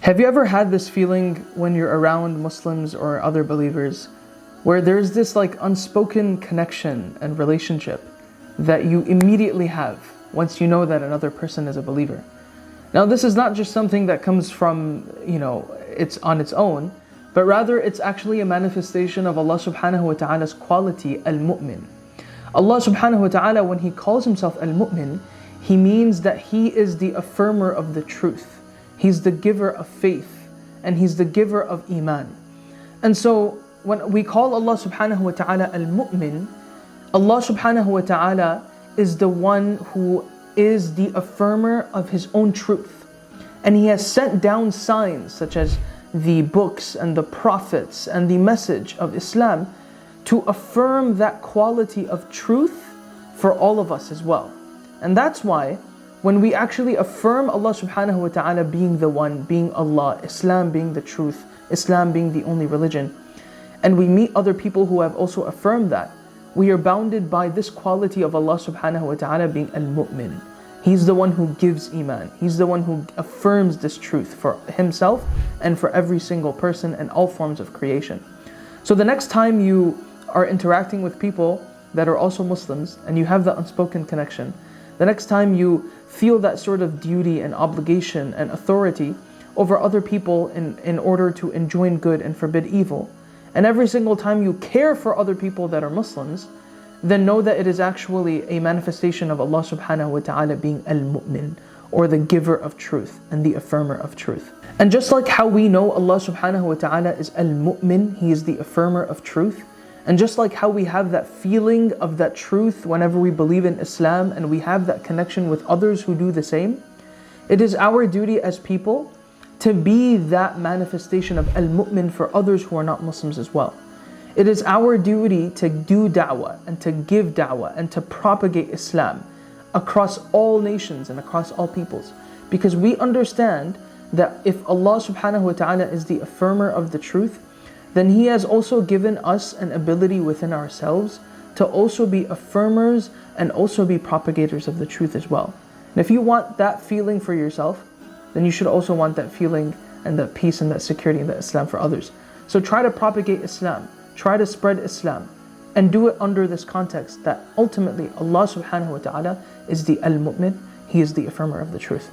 Have you ever had this feeling when you're around Muslims or other believers where there's this like unspoken connection and relationship that you immediately have once you know that another person is a believer? Now, this is not just something that comes from, it's on its own, but rather it's actually a manifestation of Allah subhanahu wa ta'ala's quality, al-mu'min. Allah subhanahu wa ta'ala, when He calls Himself al-mu'min, He means that He is the affirmer of the truth. He's the giver of faith, and He's the giver of iman. And so, when we call Allah subhanahu wa ta'ala al-mu'min, Allah subhanahu wa ta'ala is the one who is the affirmer of His own truth. And He has sent down signs such as the books and the prophets and the message of Islam to affirm that quality of truth for all of us as well. And that's why when we actually affirm Allah subhanahu wa ta'ala being the one, being Allah, Islam being the truth, Islam being the only religion, and we meet other people who have also affirmed that, we are bounded by this quality of Allah subhanahu wa ta'ala being al-mu'min. He's the one who gives iman. He's the one who affirms this truth for Himself and for every single person and all forms of creation. So the next time you are interacting with people that are also Muslims and you have that unspoken connection, the next time you feel that sort of duty and obligation and authority over other people in order to enjoin good and forbid evil, and every single time you care for other people that are Muslims, then know that it is actually a manifestation of Allah subhanahu wa ta'ala being al-mu'min, or the giver of truth and the affirmer of truth. And just like how we know Allah subhanahu wa ta'ala is al-mu'min, He is the affirmer of truth, and just like how we have that feeling of that truth whenever we believe in Islam and we have that connection with others who do the same, it is our duty as people to be that manifestation of al-mu'min for others who are not Muslims as well. It is our duty to do da'wah and to give da'wah and to propagate Islam across all nations and across all peoples. Because we understand that if Allah subhanahu wa ta'ala is the affirmer of the truth, then He has also given us an ability within ourselves to also be affirmers and also be propagators of the truth as well. And if you want that feeling for yourself, then you should also want that feeling and that peace and that security and that Islam for others. So try to propagate Islam, try to spread Islam, and do it under this context that ultimately Allah subhanahu wa ta'ala is the al-mu'min, He is the affirmer of the truth.